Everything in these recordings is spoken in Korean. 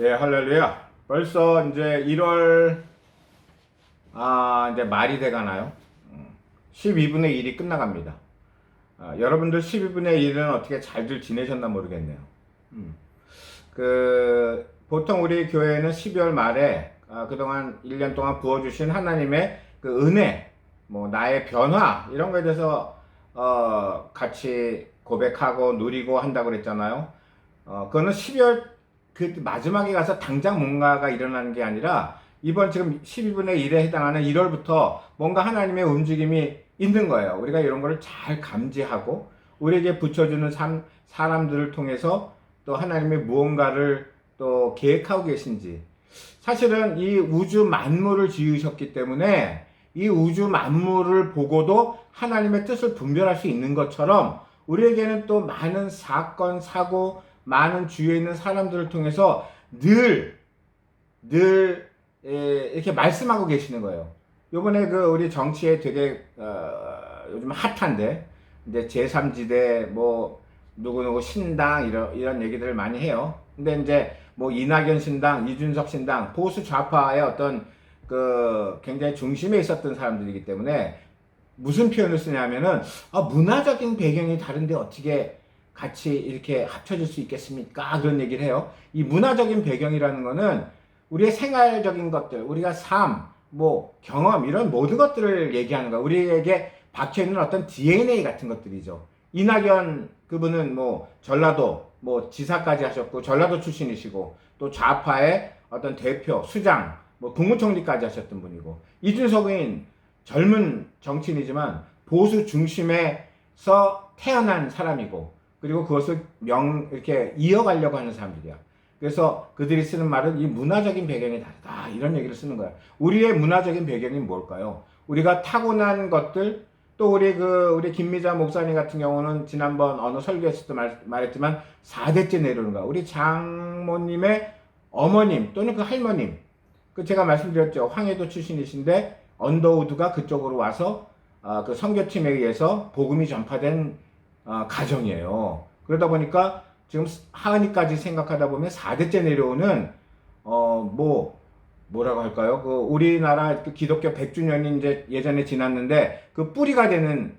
예, 할렐루야. 벌써 이제 1월, 이제 말이 돼 가나요? 12분의 1이 끝나갑니다. 여러분들 12분의 1은 어떻게 잘들 지내셨나 모르겠네요. 보통 우리 교회는 12월 말에, 그동안 1년 동안 부어주신 하나님의 그 은혜, 뭐, 나의 변화, 이런 거에 대해서, 같이 고백하고 누리고 한다고 그랬잖아요. 그거는 12월 그 마지막에 가서 당장 뭔가가 일어나는 게 아니라 이번 지금 12분의 1에 해당하는 1월부터 뭔가 하나님의 움직임이 있는 거예요. 우리가 이런 거를 잘 감지하고 우리에게 붙여주는 사람들을 통해서 또 하나님의 무언가를 또 계획하고 계신지, 사실은 이 우주 만물을 지으셨기 때문에 이 우주 만물을 보고도 하나님의 뜻을 분별할 수 있는 것처럼 우리에게는 또 많은 사건, 사고, 많은 주위에 있는 사람들을 통해서 늘 이렇게 말씀하고 계시는 거예요. 요번에 우리 정치에 되게 요즘 핫한데, 이제 제3지대 뭐 누구누구 신당 이런 얘기들을 많이 해요. 근데 이제 뭐 이낙연 신당, 이준석 신당, 보수 좌파의 어떤 굉장히 중심에 있었던 사람들이기 때문에 무슨 표현을 쓰냐면은 문화적인 배경이 다른데 어떻게 같이 이렇게 합쳐질 수 있겠습니까? 그런 얘기를 해요. 이 문화적인 배경이라는 거는 우리의 생활적인 것들, 우리가 삶, 뭐 경험 이런 모든 것들을 얘기하는 거야. 우리에게 박혀있는 어떤 DNA 같은 것들이죠. 이낙연 그분은 뭐 전라도 뭐 지사까지 하셨고 전라도 출신이시고 또 좌파의 어떤 대표, 수장, 뭐 국무총리까지 하셨던 분이고, 이준석은 젊은 정치인이지만 보수 중심에서 태어난 사람이고, 그리고 그것을 이렇게 이어가려고 하는 사람들이야. 그래서 그들이 쓰는 말은 이 문화적인 배경이 다르다, 이런 얘기를 쓰는 거야. 우리의 문화적인 배경이 뭘까요? 우리가 타고난 것들, 또 우리 김미자 목사님 같은 경우는 지난번 어느 설교에서도 말했지만 4대째 내려오는 거야. 우리 장모님의 어머님 또는 그 할머님, 제가 말씀드렸죠. 황해도 출신이신데 언더우드가 그쪽으로 와서 그 선교팀에 의해서 복음이 전파된 가정이에요. 그러다 보니까 지금 하은이까지 생각하다 보면 4대째 내려오는 뭐라고 할까요? 우리나라 기독교 100주년이 이제 예전에 지났는데 그 뿌리가 되는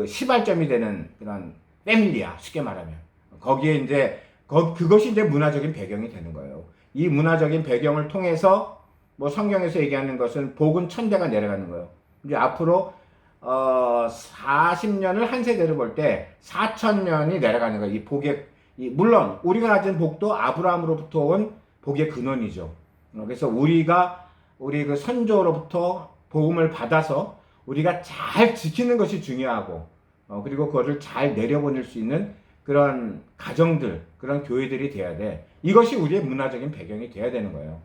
시발점이 되는 그런 패밀리야, 쉽게 말하면. 거기에 이제 그것이 이제 문화적인 배경이 되는 거예요. 이 문화적인 배경을 통해서 뭐 성경에서 얘기하는 것은 복은 천대가 내려가는 거예요. 이제 앞으로 40년을 한 세대를 볼 때 4,000년이 내려가는 거예요. 이 복의, 물론 우리가 가진 복도 아브라함으로부터 온 복의 근원이죠. 그래서 우리 그 선조로부터 복음을 받아서 우리가 잘 지키는 것이 중요하고, 그리고 그거를 잘 내려보낼 수 있는 그런 가정들, 그런 교회들이 돼야 돼. 이것이 우리의 문화적인 배경이 돼야 되는 거예요.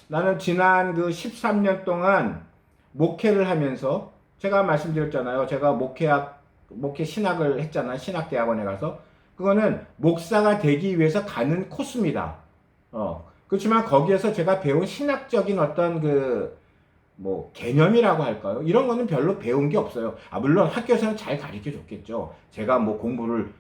나는 지난 13년 동안 목회를 하면서, 제가 말씀드렸잖아요. 제가 목회 신학을 했잖아요. 신학대학원에 가서. 그거는 목사가 되기 위해서 가는 코스입니다. 그렇지만 거기에서 제가 배운 신학적인 어떤 개념이라고 할까요? 이런 거는 별로 배운 게 없어요. 물론 학교에서는 잘 가르쳐 줬겠죠. 제가 뭐 공부를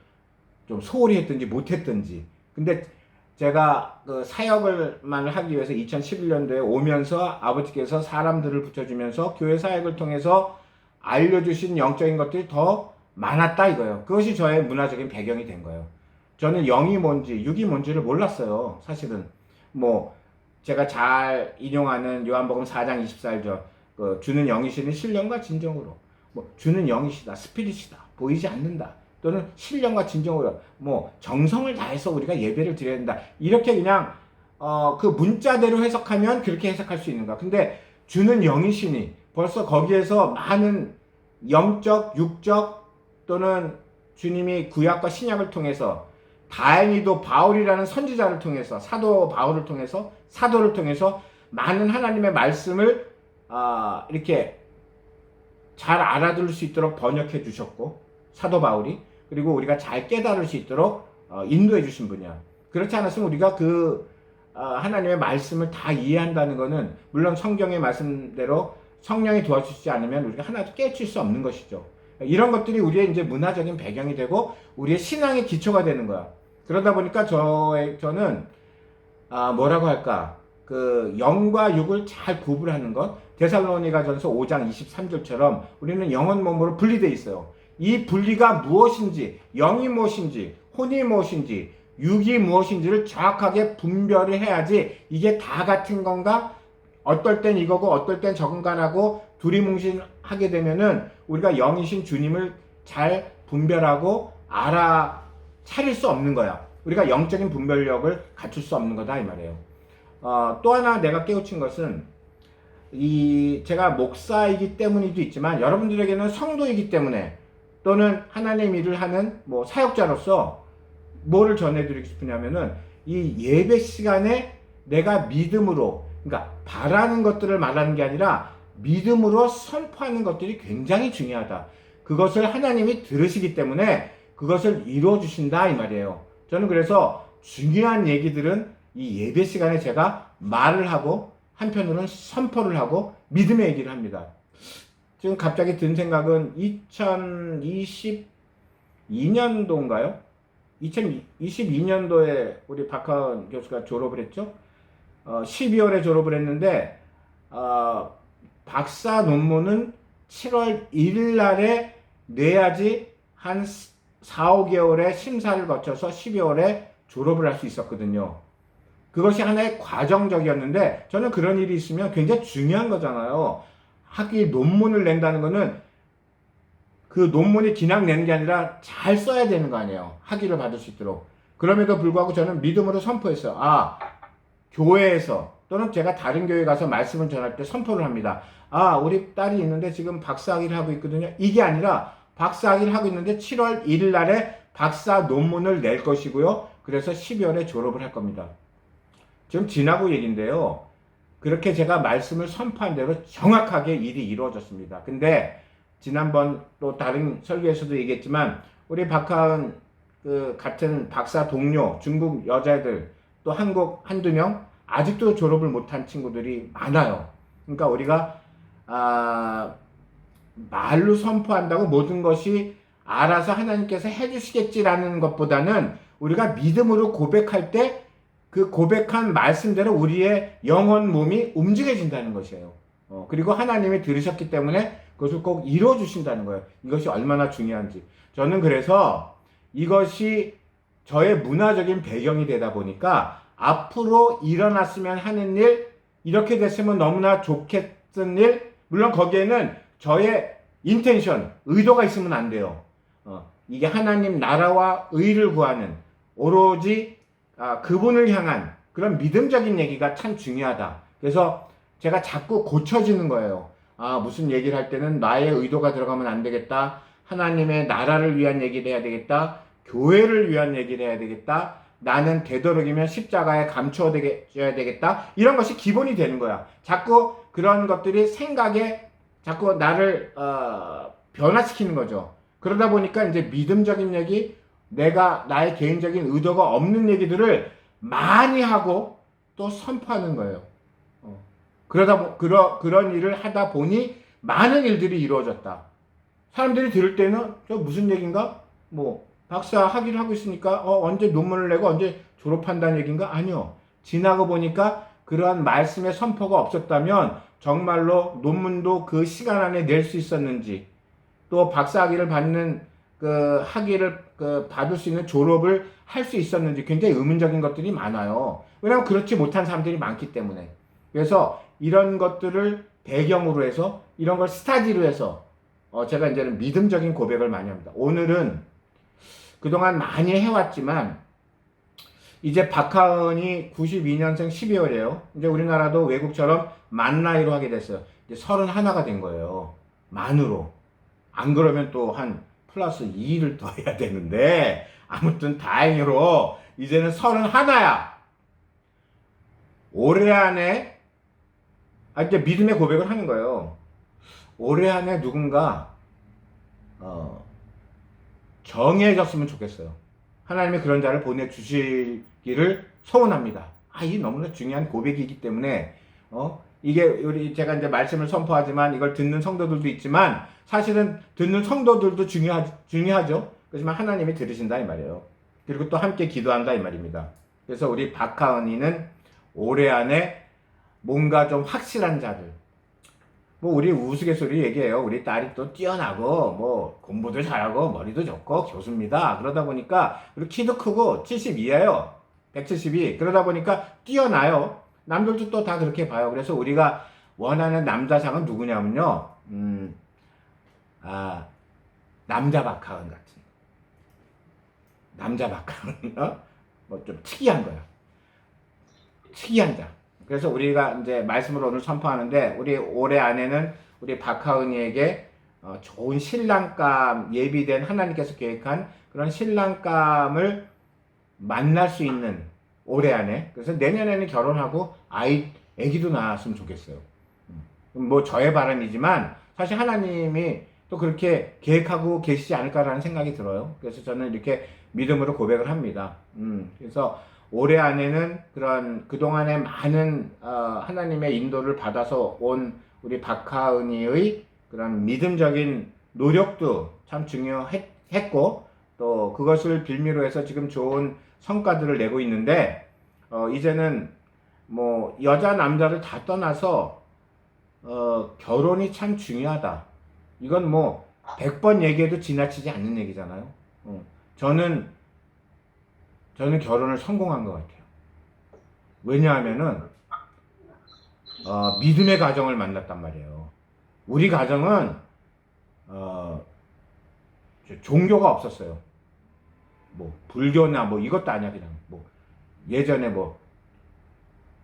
좀 소홀히 했든지 못했든지. 근데 제가 사역을만 하기 위해서 2011년도에 오면서 아버지께서 사람들을 붙여주면서 교회 사역을 통해서 알려주신 영적인 것들이 더 많았다 이거예요. 그것이 저의 문화적인 배경이 된 거예요. 저는 영이 뭔지 육이 뭔지를 몰랐어요. 사실은 뭐 제가 잘 인용하는 요한복음 4장 24절, 주는 영이시니 신령과 진정으로, 뭐 주는 영이시다, 스피릿이다, 보이지 않는다, 또는 신령과 진정으로 뭐 정성을 다해서 우리가 예배를 드려야 된다, 이렇게 그냥 그 문자대로 해석하면 그렇게 해석할 수 있는 거야. 근데 주는 영이시니 벌써 거기에서 많은 영적, 육적, 또는 주님이 구약과 신약을 통해서 다행히도 바울이라는 선지자를 통해서, 사도 바울을 통해서, 사도를 통해서 많은 하나님의 말씀을 이렇게 잘 알아들을 수 있도록 번역해 주셨고, 사도 바울이, 그리고 우리가 잘 깨달을 수 있도록 인도해 주신 분이야. 그렇지 않았으면 우리가 하나님의 말씀을 다 이해한다는 것은, 물론 성경의 말씀대로 성령이 도와주시지 않으면 우리가 하나도 깨칠 수 없는 것이죠. 이런 것들이 우리의 이제 문화적인 배경이 되고 우리의 신앙의 기초가 되는 거야. 그러다 보니까 저는 뭐라고 할까? 그 영과 육을 잘 구분하는 것. 데살로니가전서 5장 23절처럼 우리는 영혼 몸으로 분리되어 있어요. 이 분리가 무엇인지, 영이 무엇인지, 혼이 무엇인지, 육이 무엇인지를 정확하게 분별을 해야지 이게 다 같은 건가? 어떨 땐 이거고 어떨 땐 저건가라고 두리뭉실하게 되면은 우리가 영이신 주님을 잘 분별하고 알아차릴 수 없는 거야. 우리가 영적인 분별력을 갖출 수 없는 거다 이 말이에요. 또 하나 내가 깨우친 것은 제가 목사이기 때문이도 있지만 여러분들에게는 성도이기 때문에 또는 하나님 일을 하는 뭐 사역자로서 뭐를 전해드리고 싶으냐면은 이 예배 시간에 내가 믿음으로, 그러니까 바라는 것들을 말하는 게 아니라 믿음으로 선포하는 것들이 굉장히 중요하다. 그것을 하나님이 들으시기 때문에 그것을 이루어 주신다 이 말이에요. 저는 그래서 중요한 얘기들은 이 예배 시간에 제가 말을 하고 한편으로는 선포를 하고 믿음의 얘기를 합니다. 지금 갑자기 든 생각은 2022년도인가요? 2022년도에 우리 박하은 교수가 졸업을 했죠. 12월에 졸업을 했는데 박사 논문은 7월 1일 날에 내야지 한 4, 5개월의 심사를 거쳐서 12월에 졸업을 할 수 있었거든요. 그것이 하나의 과정적이었는데 저는 그런 일이 있으면 굉장히 중요한 거잖아요. 학위 논문을 낸다는 거는 그 논문이 그냥 내는 게 아니라 잘 써야 되는 거 아니에요. 학위를 받을 수 있도록. 그럼에도 불구하고 저는 믿음으로 선포했어요. 교회에서 또는 제가 다른 교회 가서 말씀을 전할 때 선포를 합니다. 우리 딸이 있는데 지금 박사학위를 하고 있거든요. 이게 아니라 박사학위를 하고 있는데 7월 1일 날에 박사 논문을 낼 것이고요. 그래서 12월에 졸업을 할 겁니다. 지금 지나고 얘기인데요. 그렇게 제가 말씀을 선포한 대로 정확하게 일이 이루어졌습니다. 근데 지난번 또 다른 설교에서도 얘기했지만 우리 박하은 그 같은 박사 동료 중국 여자애들 또 한국 한두 명 아직도 졸업을 못한 친구들이 많아요. 그러니까 우리가 말로 선포한다고 모든 것이 알아서 하나님께서 해주시겠지라는 것보다는 우리가 믿음으로 고백할 때 그 고백한 말씀대로 우리의 영혼 몸이 움직여진다는 것이에요. 그리고 하나님이 들으셨기 때문에 그것을 꼭 이루어 주신다는 거예요. 이것이 얼마나 중요한지. 저는 그래서 이것이 저의 문화적인 배경이 되다 보니까 앞으로 일어났으면 하는 일, 이렇게 됐으면 너무나 좋겠은 일, 물론 거기에는 저의 인텐션, 의도가 있으면 안 돼요. 이게 하나님 나라와 의를 구하는 오로지 그분을 향한 그런 믿음적인 얘기가 참 중요하다. 그래서 제가 자꾸 고쳐지는 거예요. 무슨 얘기를 할 때는 나의 의도가 들어가면 안 되겠다. 하나님의 나라를 위한 얘기를 해야 되겠다. 교회를 위한 얘기를 해야 되겠다. 나는 되도록이면 십자가에 감추어져야 되겠다. 이런 것이 기본이 되는 거야. 자꾸 그런 것들이 생각에 자꾸 나를 변화시키는 거죠. 그러다 보니까 이제 믿음적인 얘기, 내가 나의 개인적인 의도가 없는 얘기들을 많이 하고 또 선포하는 거예요. 그런 일을 하다 보니 많은 일들이 이루어졌다. 사람들이 들을 때는 저 무슨 얘기인가? 박사 학위를 하고 있으니까 언제 논문을 내고 언제 졸업한다는 얘기인가? 아니요. 지나고 보니까 그러한 말씀의 선포가 없었다면 정말로 논문도 그 시간 안에 낼 수 있었는지, 또 박사 학위를 받는 그 학위를 받을 수 있는 졸업을 할 수 있었는지 굉장히 의문적인 것들이 많아요. 왜냐하면 그렇지 못한 사람들이 많기 때문에. 그래서 이런 것들을 배경으로 해서 이런 걸 스타디로 해서 제가 이제는 믿음적인 고백을 많이 합니다. 오늘은 그동안 많이 해왔지만 이제 박하은이 92년생 12월이에요. 이제 우리나라도 외국처럼 만 나이로 하게 됐어요. 이제 31가 된 거예요. 만으로. 안 그러면 또 한 플러스 2를 더 해야 되는데 아무튼 다행히로 이제는 31야. 올해 안에 이제 믿음의 고백을 하는 거예요. 올해 안에 누군가 정해졌으면 좋겠어요. 하나님이 그런 자를 보내주시기를 소원합니다. 이 너무나 중요한 고백이기 때문에 이게 제가 이제 말씀을 선포하지만 이걸 듣는 성도들도 있지만 사실은 듣는 성도들도 중요하죠. 그렇지만 하나님이 들으신다 이 말이에요. 그리고 또 함께 기도한다 이 말입니다. 그래서 우리 박하은이는 올해 안에 뭔가 좀 확실한 자들. 뭐 우리 우스갯소리 얘기해요. 우리 딸이 또 뛰어나고 뭐 공부도 잘하고 머리도 좋고 교수입니다. 그러다 보니까 그리고 키도 크고 72예요. 172. 그러다 보니까 뛰어나요. 남들도 또 다 그렇게 봐요. 그래서 우리가 원하는 남자상은 누구냐면요. 남자 박하은 같은. 남자 박하은. 뭐 좀 특이한 거야. 특이한 자. 그래서 우리가 이제 말씀을 오늘 선포하는데 우리 올해 안에는 우리 박하은이에게 좋은 신랑감 예비된 하나님께서 계획한 그런 신랑감을 만날 수 있는 올해 안에 그래서 내년에는 결혼하고 아기도 낳았으면 좋겠어요. 뭐 저의 바람이지만 사실 하나님이 또 그렇게 계획하고 계시지 않을까라는 생각이 들어요. 그래서 저는 이렇게 믿음으로 고백을 합니다. 그래서 올해 안에는 그런 그동안에 많은 하나님의 인도를 받아서 온 우리 박하은이의 그런 믿음적인 노력도 참 중요했고 또 그것을 빌미로 해서 지금 좋은 성과들을 내고 있는데 이제는 뭐 여자 남자를 다 떠나서 결혼이 참 중요하다. 이건 뭐 100번 얘기해도 지나치지 않는 얘기잖아요. 저는 결혼을 성공한 것 같아요. 왜냐하면은 믿음의 가정을 만났단 말이에요. 우리 가정은 종교가 없었어요. 뭐 불교나 뭐 이것도 아니야. 그냥 뭐 예전에 뭐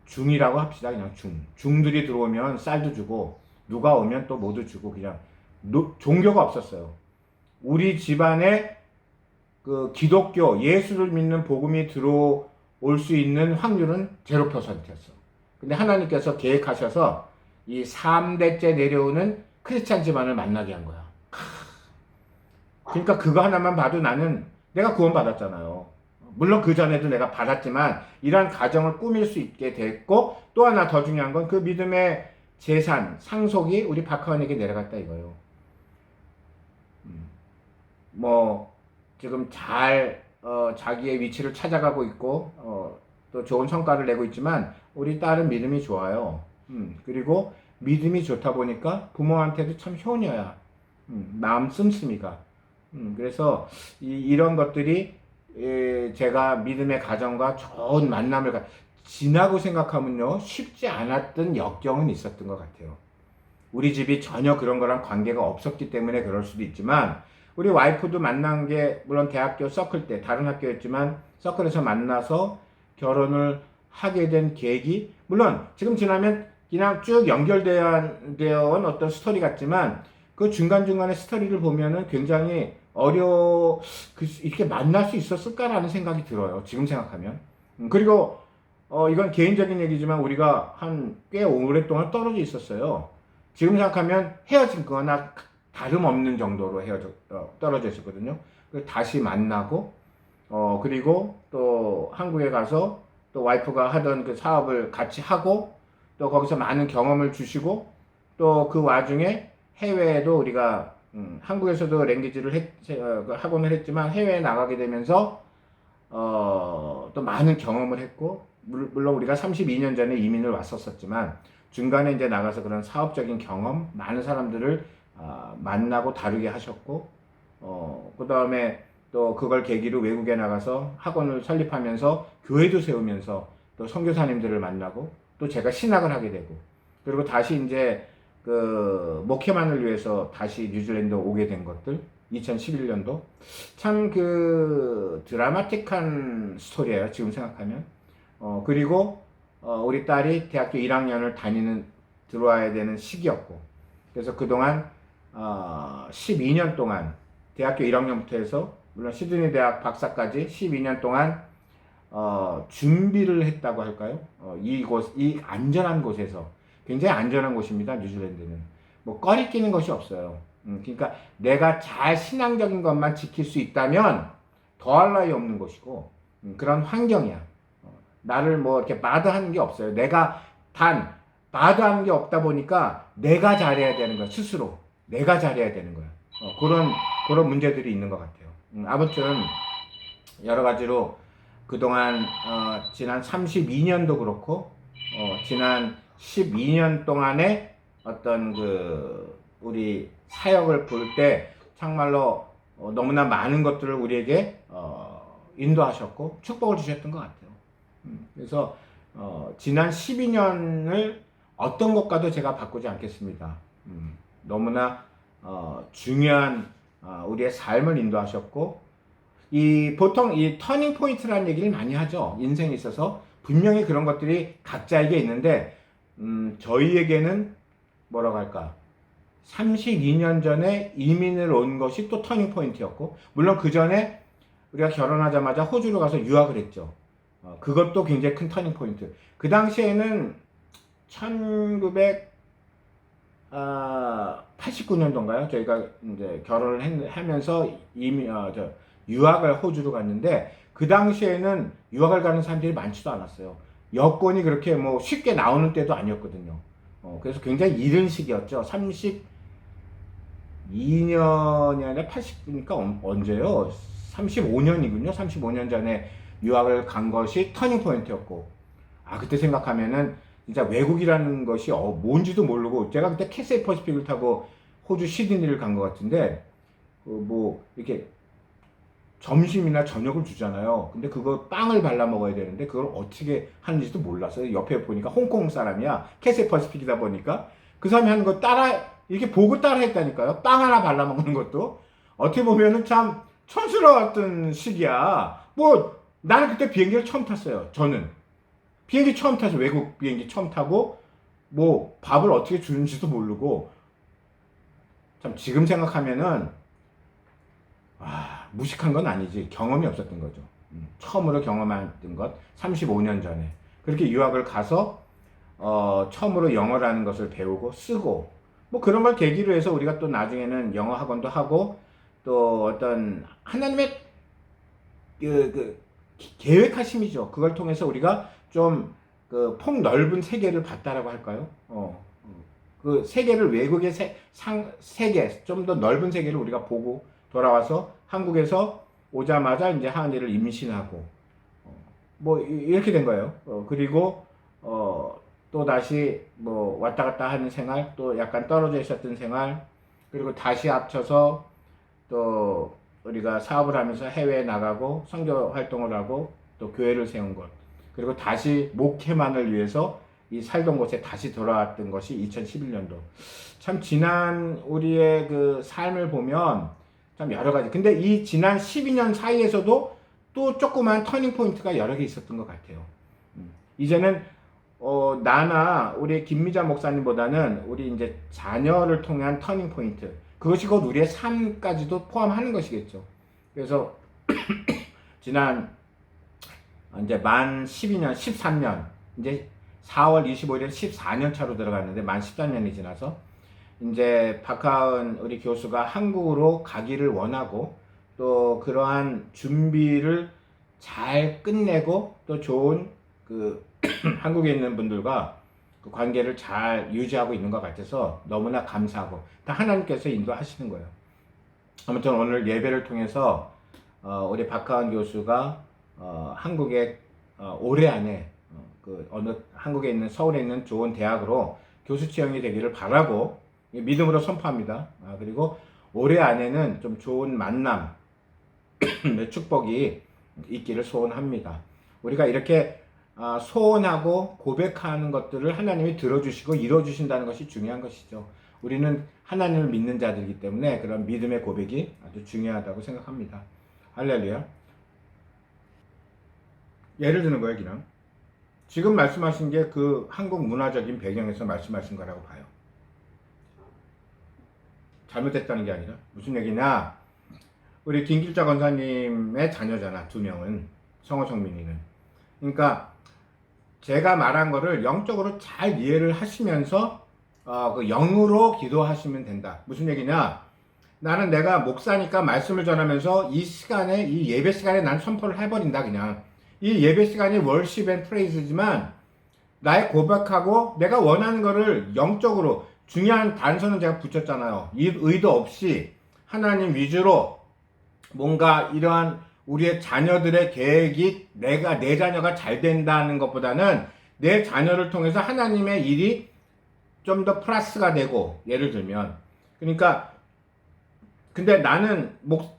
중이라고 합시다. 그냥 중들이 들어오면 쌀도 주고 누가 오면 또 뭐도 주고 그냥 종교가 없었어요. 우리 집안에 그 기독교 예수를 믿는 복음이 들어올 수 있는 확률은 0%였어. 근데 하나님께서 계획하셔서 이 3대째 내려오는 크리스찬 집안을 만나게 한 거야. 그러니까 그거 하나만 봐도 나는 내가 구원받았잖아요. 물론 그 전에도 내가 받았지만 이러한 가정을 꾸밀 수 있게 됐고 또 하나 더 중요한 건 그 믿음의 재산, 상속이 우리 박하원에게 내려갔다 이거예요. 뭐 지금 잘 자기의 위치를 찾아가고 있고 또 좋은 성과를 내고 있지만 우리 딸은 믿음이 좋아요. 그리고 믿음이 좋다 보니까 부모한테도 참 효녀야. 마음 씀씀이가. 그래서 이런 것들이 제가 믿음의 가정과 좋은 만남을 지나고 생각하면요 쉽지 않았던 역경은 있었던 것 같아요. 우리 집이 전혀 그런 거랑 관계가 없었기 때문에 그럴 수도 있지만 우리 와이프도 만난 게 물론 대학교 서클 때 다른 학교였지만 서클에서 만나서 결혼을 하게 된 계기 물론 지금 지나면 그냥 쭉 연결되어 온 어떤 스토리 같지만 그 중간중간의 스토리를 보면은 굉장히 이렇게 만날 수 있었을까라는 생각이 들어요. 지금 생각하면. 그리고 이건 개인적인 얘기지만 우리가 한 꽤 오랫동안 떨어져 있었어요. 지금 생각하면 헤어진 거나 다름없는 정도로 떨어져 있었거든요. 다시 만나고, 그리고 또 한국에 가서 또 와이프가 하던 그 사업을 같이 하고, 또 거기서 많은 경험을 주시고, 또 그 와중에 해외에도 우리가, 한국에서도 랭귀지를 학원을 했지만 해외에 나가게 되면서, 또 많은 경험을 했고, 물론 우리가 32년 전에 이민을 왔었지만, 중간에 이제 나가서 그런 사업적인 경험, 많은 사람들을 만나고 다루게 하셨고, 그 다음에 또 그걸 계기로 외국에 나가서 학원을 설립하면서 교회도 세우면서 또 선교사님들을 만나고 또 제가 신학을 하게 되고 그리고 다시 이제 그 목회만을 위해서 다시 뉴질랜드 오게 된 것들 2011년도 참 그 드라마틱한 스토리예요. 지금 생각하면. 그리고 우리 딸이 대학교 1학년을 들어와야 되는 시기였고 그래서 그동안 12년 동안 대학교 1학년부터 해서 물론 시드니 대학 박사까지 12년 동안 준비를 했다고 할까요? 이 안전한 곳에서 굉장히 안전한 곳입니다. 뉴질랜드는 뭐 꺼리끼는 것이 없어요. 그러니까 내가 잘 신앙적인 것만 지킬 수 있다면 더할 나위 없는 곳이고 그런 환경이야. 나를 뭐 이렇게 마다하는 게 없어요. 내가 마다하는 게 없다 보니까 내가 잘해야 되는 거야. 스스로 내가 잘해야 되는 거야. 그런 문제들이 있는 것 같아요. 아무튼 여러 가지로 그동안 지난 32년도 그렇고 지난 12년 동안의 어떤 그 우리 사역을 볼 때 정말로 너무나 많은 것들을 우리에게 인도하셨고 축복을 주셨던 것 같아요. 그래서 지난 12년을 어떤 것과도 제가 바꾸지 않겠습니다. 너무나 중요한 우리의 삶을 인도하셨고, 보통 이 터닝 포인트라는 얘기를 많이 하죠. 인생에 있어서 분명히 그런 것들이 각자에게 있는데, 저희에게는 뭐라고 할까? 32년 전에 이민을 온 것이 또 터닝 포인트였고, 물론 그 전에 우리가 결혼하자마자 호주로 가서 유학을 했죠. 그것도 굉장히 큰 터닝 포인트. 그 당시에는 1989년도인가요? 저희가 이제 결혼을 하면서 유학을 호주로 갔는데, 그 당시에는 유학을 가는 사람들이 많지도 않았어요. 여권이 그렇게 뭐 쉽게 나오는 때도 아니었거든요. 그래서 굉장히 이른 시기였죠. 32년이 아니라 80이니까 언제요? 35년이군요. 35년 전에 유학을 간 것이 터닝 포인트였고, 그때 생각하면은 진짜 외국이라는 것이 뭔지도 모르고, 제가 그때 캐세이 퍼시픽을 타고 호주 시드니를 간 것 같은데, 뭐 이렇게 점심이나 저녁을 주잖아요. 근데 그거 빵을 발라 먹어야 되는데 그걸 어떻게 하는지도 몰랐어요. 옆에 보니까 홍콩 사람이야. 캐세이 퍼시픽이다 보니까 그 사람이 하는 거 이렇게 보고 따라 했다니까요. 빵 하나 발라 먹는 것도. 어떻게 보면은 참 촌스러웠던 시기야. 뭐 나는 그때 비행기를 처음 탔어요. 저는 비행기 처음 타서, 외국 비행기 처음 타고, 뭐 밥을 어떻게 주는지도 모르고, 참 지금 생각하면은 무식한 건 아니지, 경험이 없었던 거죠. 처음으로 경험했던 것, 35년 전에 그렇게 유학을 가서 처음으로 영어라는 것을 배우고 쓰고, 뭐 그런 걸 계기로 해서 우리가 또 나중에는 영어 학원도 하고, 또 어떤 하나님의 계획하심이죠. 그걸 통해서 우리가 좀 그 폭넓은 세계를 봤다라고 할까요? 그 세계를, 외국의 세계, 좀 더 넓은 세계를 우리가 보고 돌아와서 한국에서 오자마자 이제 하은이를 임신하고, 뭐 이렇게 된 거예요. 그리고 또 다시 뭐 왔다 갔다 하는 생활, 또 약간 떨어져 있었던 생활, 그리고 다시 합쳐서 또 우리가 사업을 하면서 해외에 나가고 선교 활동을 하고 또 교회를 세운 것, 그리고 다시 목회만을 위해서 이 살던 곳에 다시 돌아왔던 것이 2011년도. 참 지난 우리의 그 삶을 보면 참 여러 가지. 근데 이 지난 12년 사이에서도 또 조그만 터닝 포인트가 여러 개 있었던 것 같아요. 이제는 나나 우리 김미자 목사님보다는 우리 이제 자녀를 통한 터닝 포인트, 그것이 곧 우리의 삶까지도 포함하는 것이겠죠. 그래서 지난 이제 만 12년, 13년, 이제 4월 25일에 14년 차로 들어갔는데 만 14년이 지나서 이제 박하은 우리 교수가 한국으로 가기를 원하고, 또 그러한 준비를 잘 끝내고 또 좋은 그 한국에 있는 분들과 그 관계를 잘 유지하고 있는 것 같아서 너무나 감사하고, 다 하나님께서 인도하시는 거예요. 아무튼 오늘 예배를 통해서 우리 박하은 교수가 한국에 올해 안에 그 어느 한국에 있는, 서울에 있는 좋은 대학으로 교수 채용이 되기를 바라고 믿음으로 선포합니다. 그리고 올해 안에는 좀 좋은 만남, 축복이 있기를 소원합니다. 우리가 이렇게 소원하고 고백하는 것들을 하나님이 들어주시고 이루어주신다는 것이 중요한 것이죠. 우리는 하나님을 믿는 자들이기 때문에 그런 믿음의 고백이 아주 중요하다고 생각합니다. 할렐루야. 예를 드는 거예요, 그냥. 지금 말씀하신 게 그 한국 문화적인 배경에서 말씀하신 거라고 봐요. 잘못됐다는 게 아니라. 무슨 얘기냐? 우리 김길자 권사님의 자녀잖아, 2명은. 성호 성민이는. 그러니까 제가 말한 거를 영적으로 잘 이해를 하시면서 그 영으로 기도하시면 된다. 무슨 얘기냐? 나는 내가 목사니까 말씀을 전하면서 이 시간에, 이 예배 시간에 난 선포를 해버린다, 그냥. 이 예배 시간이 월십 앤 프레이즈지만 나의 고백하고 내가 원하는 거를 영적으로, 중요한 단서는 제가 붙였잖아요. 이 의도 없이 하나님 위주로 뭔가 이러한 우리의 자녀들의 계획이 내 자녀가 잘 된다는 것보다는 내 자녀를 통해서 하나님의 일이 좀 더 플러스가 되고, 예를 들면. 그러니까, 근데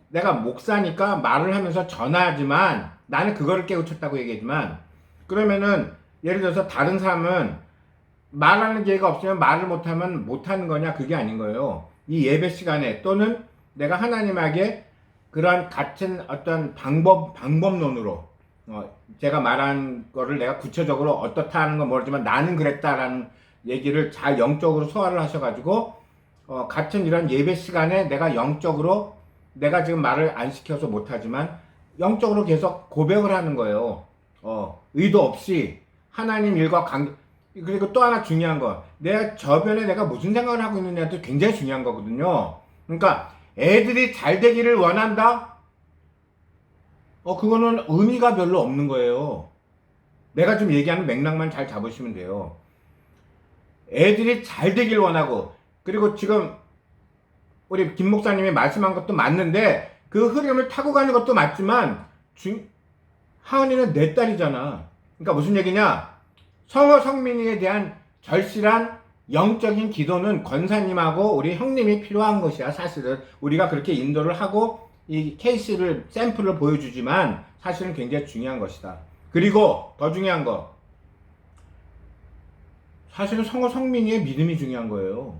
내가 목사니까 말을 하면서 전하지만, 나는 그거를 깨우쳤다고 얘기하지만, 그러면은, 예를 들어서 다른 사람은 말하는 기회가 없으면 말을 못하면 못하는 거냐? 그게 아닌 거예요. 이 예배 시간에 또는 내가 하나님에게 그런 같은 어떤 방법론으로, 제가 말한 거를 내가 구체적으로 어떻다 하는 건 모르지만 나는 그랬다라는 얘기를 잘 영적으로 소화를 하셔가지고, 같은 이런 예배 시간에 내가 영적으로, 내가 지금 말을 안 시켜서 못하지만 영적으로 계속 고백을 하는 거예요. 의도 없이 하나님 일과 그리고 또 하나 중요한 거, 내가 저변에 내가 무슨 생각을 하고 있느냐도 굉장히 중요한 거거든요. 그러니까 애들이 잘 되기를 원한다? 그거는 의미가 별로 없는 거예요. 내가 좀 얘기하는 맥락만 잘 잡으시면 돼요. 애들이 잘 되길 원하고, 그리고 지금 우리 김 목사님이 말씀한 것도 맞는데 그 흐름을 타고 가는 것도 맞지만 하은이는 내 딸이잖아. 그러니까 무슨 얘기냐? 성호 성민이에 대한 절실한 영적인 기도는 권사님하고 우리 형님이 필요한 것이야. 사실은 우리가 그렇게 인도를 하고 이 케이스를 샘플을 보여주지만 사실은 굉장히 중요한 것이다. 그리고 더 중요한 거, 사실은 성호 성민이의 믿음이 중요한 거예요.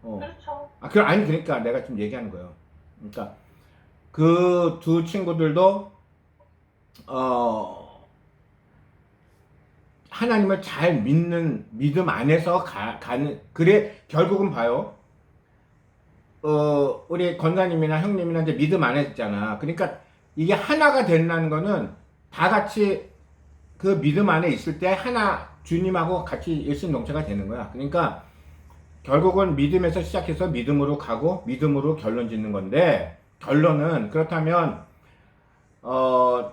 그렇죠. 아니, 그러니까 내가 지금 얘기하는 거예요. 그러니까 그 두 친구들도 하나님을 잘 믿는 믿음 안에서 가는, 그래 결국은 봐요. 우리 권사님이나 형님이나 이제 믿음 안에 있잖아. 그러니까 이게 하나가 된다는 거는 다 같이 그 믿음 안에 있을 때 하나 주님하고 같이 일심동체가 되는 거야. 그러니까 결국은 믿음에서 시작해서 믿음으로 가고 믿음으로 결론 짓는 건데, 결론은 그렇다면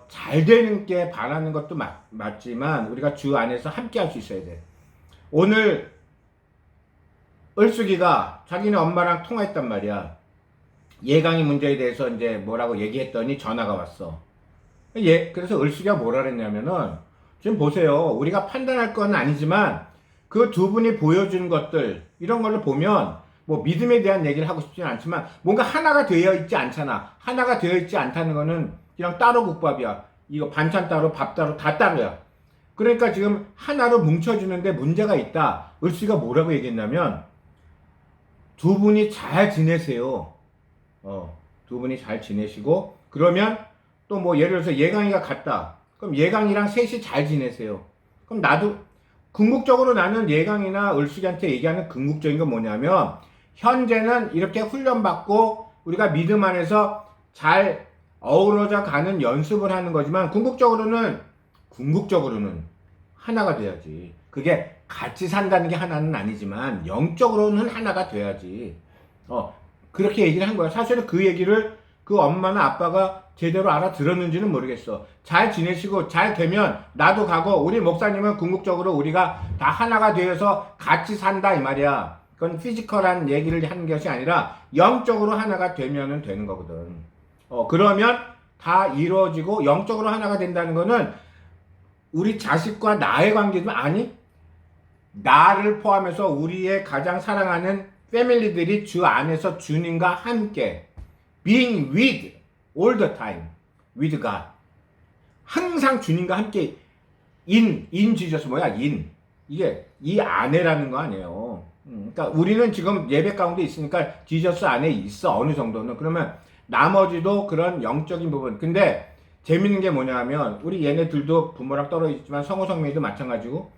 잘 되는 게 바라는 것도 맞지만 우리가 주 안에서 함께 할 수 있어야 돼. 오늘 을숙이가 자기네 엄마랑 통화했단 말이야. 예강이 문제에 대해서 이제 뭐라고 얘기했더니 전화가 왔어. 그래서 을숙이가 뭐라 그랬냐면은, 지금 보세요. 우리가 판단할 건 아니지만 그 두 분이 보여준 것들, 이런 걸로 보면 뭐 믿음에 대한 얘기를 하고 싶지는 않지만 뭔가 하나가 되어 있지 않잖아. 하나가 되어 있지 않다는 거는 그냥 따로 국밥이야. 이거 반찬 따로, 밥 따로, 다 따로야. 그러니까 지금 하나로 뭉쳐지는데 문제가 있다. 을씨가 뭐라고 얘기했냐면, 두 분이 잘 지내세요. 두 분이 잘 지내시고, 그러면 또 뭐 예를 들어서 예강이가 갔다. 그럼 예강이랑 셋이 잘 지내세요. 그럼 나도 궁극적으로 나는 예강이나 을숙이한테 얘기하는 궁극적인 건 뭐냐면, 현재는 이렇게 훈련받고 우리가 믿음 안에서 잘 어우러져 가는 연습을 하는 거지만 궁극적으로는 하나가 돼야지. 그게 같이 산다는 게 하나는 아니지만 영적으로는 하나가 돼야지. 그렇게 얘기를 한 거야. 사실은 그 얘기를 그 엄마나 아빠가 제대로 알아들었는지는 모르겠어. 잘 지내시고 잘 되면 나도 가고, 우리 목사님은 궁극적으로 우리가 다 하나가 되어서 같이 산다 이 말이야. 그건 피지컬한 얘기를 하는 것이 아니라 영적으로 하나가 되면은 되는 거거든. 그러면 다 이루어지고 영적으로 하나가 된다는 거는 우리 자식과 나의 관계도, 아니, 나를 포함해서 우리의 가장 사랑하는 패밀리들이 주 안에서 주님과 함께 being with all the time with God, 항상 주님과 함께 in Jesus, 뭐야 in, 이게 이 안에라는 거 아니에요. 그러니까 우리는 지금 예배 가운데 있으니까 지저스 안에 있어, 어느 정도는. 그러면 나머지도 그런 영적인 부분. 근데 재밌는 게 뭐냐면 우리 얘네들도 부모랑 떨어지지만 성호 성민이도 마찬가지고,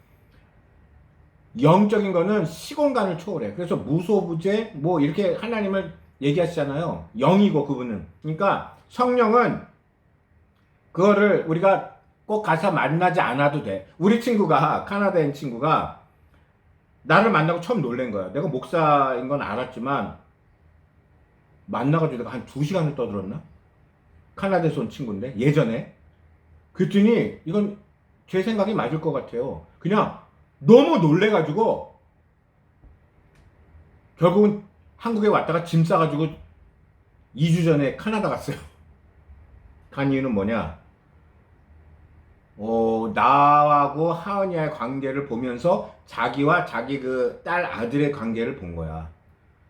영적인 거는 시공간을 초월해. 그래서 무소부재 뭐 이렇게 하나님을 얘기하시잖아요. 영이고 그분은. 그러니까 성령은 그거를 우리가 꼭 가서 만나지 않아도 돼. 우리 친구가, 카나다인 친구가 나를 만나고 처음 놀란 거야. 내가 목사인 건 알았지만 만나가지고 내가 한 2시간을 떠들었나? 카나다에서 온 친구인데 예전에. 그랬더니 이건 제 생각이 맞을 것 같아요. 그냥 너무 놀래가지고 결국은 한국에 왔다가 짐 싸가지고 2주 전에 카나다 갔어요. 간 이유는 뭐냐? 나하고 하은이와의 관계를 보면서 자기와 자기 그 딸 아들의 관계를 본 거야.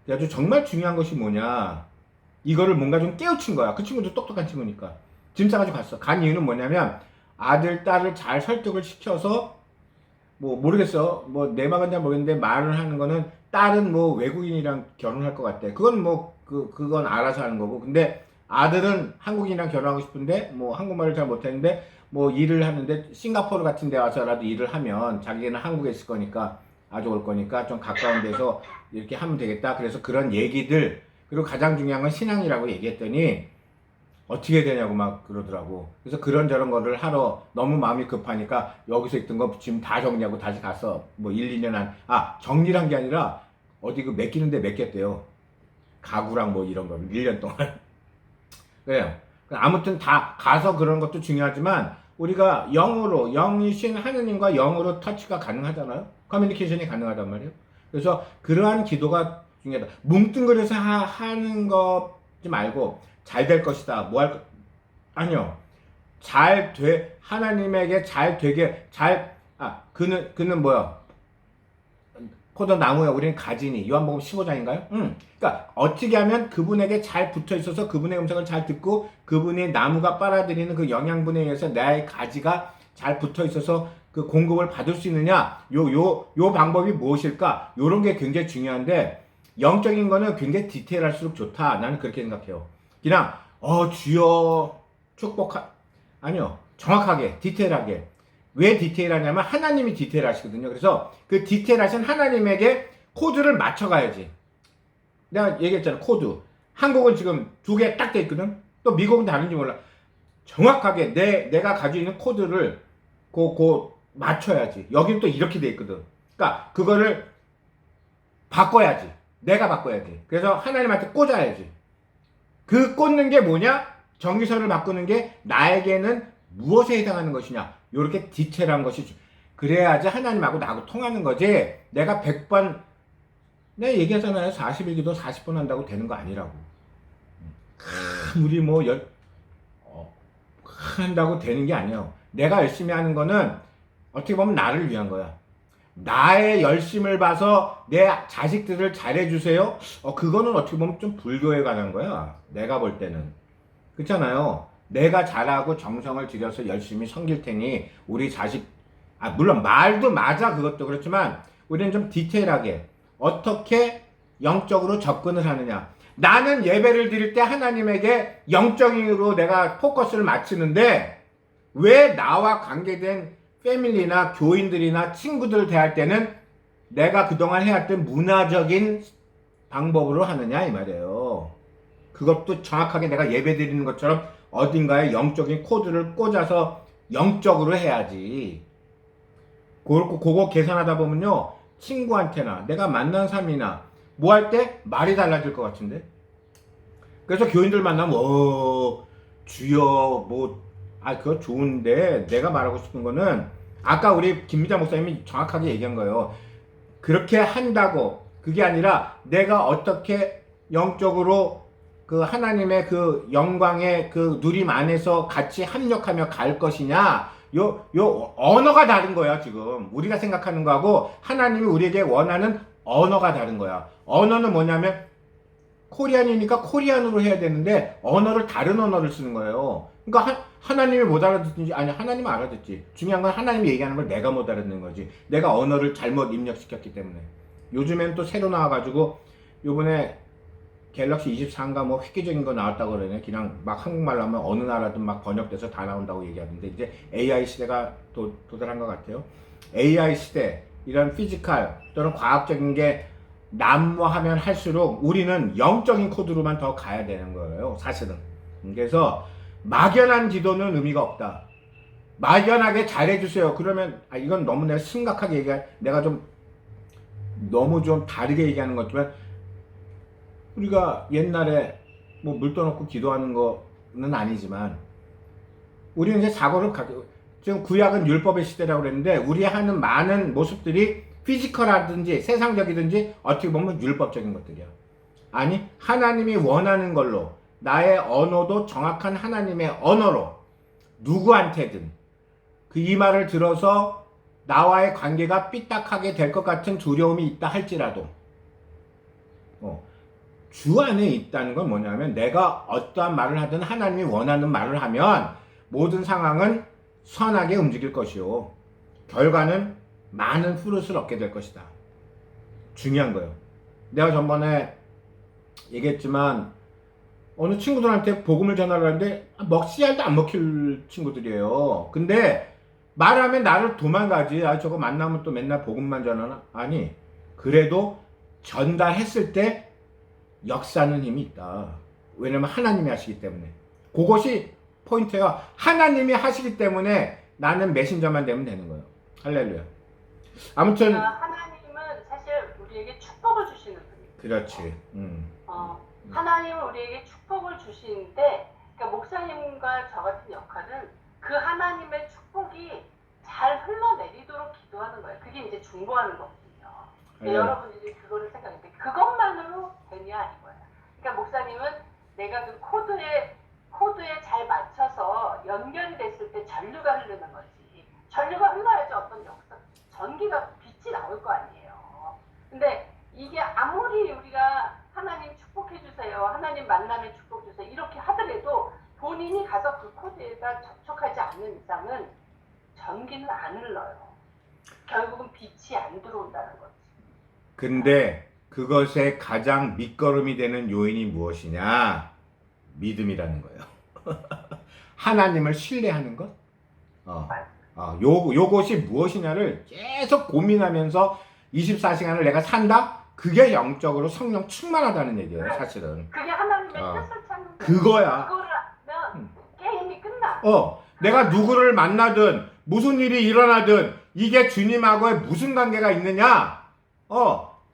그래가지고 정말 중요한 것이 뭐냐? 이거를 뭔가 좀 깨우친 거야. 그 친구도 똑똑한 친구니까. 짐 싸가지고 갔어. 간 이유는 뭐냐면 아들, 딸을 잘 설득을 시켜서 뭐 모르겠어. 뭐 내 말은 잘 모르겠는데 말을 하는 거는 딸은 뭐 외국인이랑 결혼할 것 같대. 그건 뭐 그건 알아서 하는 거고. 근데 아들은 한국인이랑 결혼하고 싶은데 뭐 한국말을 잘 못하는데 뭐 일을 하는데 싱가포르 같은 데 와서라도 일을 하면 자기는 한국에 있을 거니까 아주 올 거니까 좀 가까운 데서 이렇게 하면 되겠다. 그래서 그런 얘기들 그리고 가장 중요한 건 신앙이라고 얘기했더니 어떻게 되냐고 막 그러더라고. 그래서 그런저런 거를 하러 너무 마음이 급하니까 여기서 있던 거 지금 다 정리하고 다시 가서 뭐 1, 2년 정리를 한 게 아니라 어디 그 맡기는데 맡겼대요. 가구랑 뭐 이런 거 1년 동안. 그래요. 아무튼 다 가서 그런 것도 중요하지만 우리가 영이신 하느님과 영으로 터치가 가능하잖아요. 커뮤니케이션이 가능하단 말이에요. 그래서 그러한 기도가 중요하다. 뭉뚱그려서 하는 거지 말고 잘 될 것이다. 뭐 할 것? 아니요. 하나님에게 잘 되게 그는 뭐야? 포도나무에 우리는 가지니. 요한복음 15장인가요? 그러니까 어떻게 하면 그분에게 잘 붙어 있어서 그분의 음성을 잘 듣고 그분이 나무가 빨아들이는 그 영양분에 의해서 나의 가지가 잘 붙어 있어서 그 공급을 받을 수 있느냐? 요 방법이 무엇일까? 요런 게 굉장히 중요한데 영적인 거는 굉장히 디테일할수록 좋다. 나는 그렇게 생각해요. 그냥 주여 아니요. 정확하게 디테일하게. 왜 디테일하냐면 하나님이 디테일하시거든요. 그래서 그 디테일하신 하나님에게 코드를 맞춰가야지. 내가 얘기했잖아. 코드. 한국은 지금 2개 딱 돼 있거든. 또 미국은 다른지 몰라. 정확하게 내가 가지고 있는 코드를 맞춰야지. 여기는 또 이렇게 돼 있거든. 그러니까 그거를 바꿔야지. 내가 바꿔야지. 그래서 하나님한테 꽂아야지. 그 꽂는 게 뭐냐? 정기서를 바꾸는 게 나에게는 무엇에 해당하는 것이냐? 요렇게 디테일한 것이 그래야지 하나님하고 나하고 통하는 거지. 내가 100번 내가 얘기하잖아요. 40일기도 40번 한다고 되는 거 아니라고. 우리 뭐 한다고 되는 게 아니에요. 내가 열심히 하는 거는 어떻게 보면 나를 위한 거야. 나의 열심을 봐서 내 자식들을 잘해주세요. 그거는 어떻게 보면 좀 불교에 관한 거야. 내가 볼 때는. 그렇잖아요. 내가 잘하고 정성을 들여서 열심히 섬길 테니 우리 자식 물론 말도 맞아. 그것도 그렇지만 우리는 좀 디테일하게 어떻게 영적으로 접근을 하느냐. 나는 예배를 드릴 때 하나님에게 영적으로 내가 포커스를 맞추는데 왜 나와 관계된 패밀리나 교인들이나 친구들을 대할 때는 내가 그동안 해왔던 문화적인 방법으로 하느냐 이 말이에요. 그것도 정확하게 내가 예배 드리는 것처럼 어딘가에 영적인 코드를 꽂아서 영적으로 해야지. 그거 계산하다 보면요. 친구한테나 내가 만난 사람이나 뭐 할 때 말이 달라질 것 같은데. 그래서 교인들 만나면 주여 그거 좋은데 내가 말하고 싶은 거는 아까 우리 김미자 목사님이 정확하게 얘기한 거예요. 그렇게 한다고 그게 아니라 내가 어떻게 영적으로 그 하나님의 그 영광의 그 누림 안에서 같이 합력하며 갈 것이냐. 요 언어가 다른 거야. 지금 우리가 생각하는 거하고 하나님이 우리에게 원하는 언어가 다른 거야. 언어는 뭐냐면 코리안이니까 코리안으로 해야 되는데 언어를 다른 언어를 쓰는 거예요. 그러니까 하나님이 못 알아듣든지 하나님은 알아듣지. 중요한 건 하나님이 얘기하는 걸 내가 못 알아듣는 거지. 내가 언어를 잘못 입력시켰기 때문에. 요즘엔 또 새로 나와가지고 요번에 갤럭시 24인가 뭐 획기적인 거 나왔다고 그러네. 그냥 막 한국말로 하면 어느 나라든 막 번역돼서 다 나온다고 얘기하는데 이제 AI 시대가 도달한 것 같아요. AI 시대 이런 피지컬 또는 과학적인 게 난무하면 할수록 우리는 영적인 코드로만 더 가야 되는 거예요. 사실은. 그래서 막연한 기도는 의미가 없다. 막연하게 잘해주세요. 그러면 이건 너무 내가 심각하게 내가 좀 너무 좀 다르게 얘기하는 거지만 우리가 옛날에 뭐 물 떠놓고 기도하는 거는 아니지만 우리는 이제 사고를 지금 구약은 율법의 시대라고 그랬는데 우리 하는 많은 모습들이 피지컬하든지 세상적이든지 어떻게 보면 율법적인 것들이야. 아니 하나님이 원하는 걸로 나의 언어도 정확한 하나님의 언어로 누구한테든 그 이 말을 들어서 나와의 관계가 삐딱하게 될 것 같은 두려움이 있다 할지라도 주 안에 있다는 건 뭐냐면 내가 어떠한 말을 하든 하나님이 원하는 말을 하면 모든 상황은 선하게 움직일 것이요 결과는 많은 fruit을 얻게 될 것이다. 중요한 거예요. 내가 전번에 얘기했지만 어느 친구들한테 복음을 전하려 하는데 씨알도 안 먹힐 친구들이에요. 근데 말하면 나를 도망가지. 저거 만나면 또 맨날 복음만 전하나? 아니, 그래도 전달했을 때 역사는 힘이 있다. 왜냐면 하나님이 하시기 때문에. 그것이 포인트예요. 하나님이 하시기 때문에 나는 메신저만 되면 되는 거예요. 할렐루야. 아무튼 하나님은 사실 우리에게 축복을 주시는 분이에요. 그렇지. 하나님은 우리에게 축복을 주시는데, 그러니까 목사님과 저 같은 역할은 그 하나님의 축복이 잘 흘러내리도록 기도하는 거예요. 그게 이제 중보하는 거거든요. 여러분들이 그거를 생각할 때 그것만으로 되냐 이거예요. 그러니까 목사님은 내가 그 코드에 잘 맞춰서 연결이 됐을 때 전류가 흐르는 거지. 전류가 흘러야지 어떤 역사, 전기가 빛이 나올 거 아니에요. 근데 이게 아무리 우리가 하나님 축복해 주세요, 하나님 만남에 축복 주세요 이렇게 하더라도 본인이 가서 그 코드에다 접촉하지 않는 이상은 전기는 안 흘러요. 결국은 빛이 안 들어온다는 거지. 근데 그것의 가장 밑거름이 되는 요인이 무엇이냐? 믿음이라는 거예요. 하나님을 신뢰하는 것. 요것이 무엇이냐를 계속 고민하면서 24시간을 내가 산다? 그게 영적으로 성령 충만하다는 얘기예요, 사실은. 그게 하나님의 뜻을 찾는 그거야. 그거를 하면 게임이 끝나. 내가 누구를 만나든 무슨 일이 일어나든 이게 주님하고의 무슨 관계가 있느냐?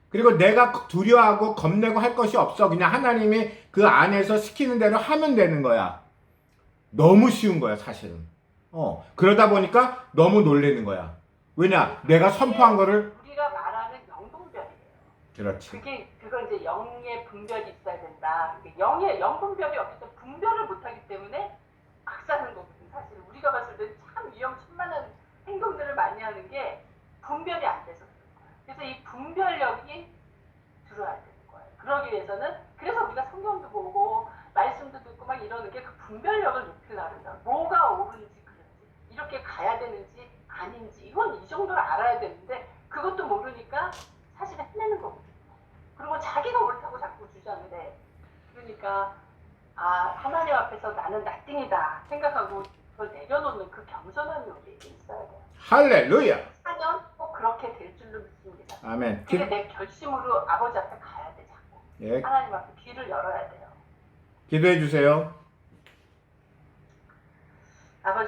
그리고 내가 두려워하고 겁내고 할 것이 없어. 그냥 하나님이 그 안에서 시키는 대로 하면 되는 거야. 너무 쉬운 거야, 사실은. 그러다 보니까 너무 놀라는 거야. 왜냐? 내가 선포한 거를 우리가 말하는 영분별이에요. 그렇지. 그걸 이제 영의 분별이 있어야 된다. 영 분별이 없기 때문에 분별을 못하기 때문에 막 사는 거거든. 사실 우리가 봤을 때 참 위험천만한 행동들을 많이 하는 게 분별이 안 돼서 그런 거예요. 그래서 이 분별력이 들어야 되는 거예요. 그러기 위해서는 그래서 우리가 성경도 보고 말씀도 듣고 막 이러는 게 그 분별력을 높이려는 거예요. 뭐가 옳은지 그런지 이렇게 가야 되는지 아닌지 이건 이 정도로 알아야 되는데 그것도 모르니까 사실 헤매는 거거든요. 그리고 자기가 옳다고 자꾸 주장을 해. 그러니까 하나님 앞에서 나는 나띵이다 생각하고 그걸 내려놓는 그 겸손함이 우리에게 있어야 돼요. 할렐루야. 하면 꼭 그렇게 될 줄로 믿습니다. 아멘. 그게 내 결심으로 아버지 앞에 가야 돼 자꾸. 예, 하나님 앞에 귀를 열어야 돼요. 기도해 주세요.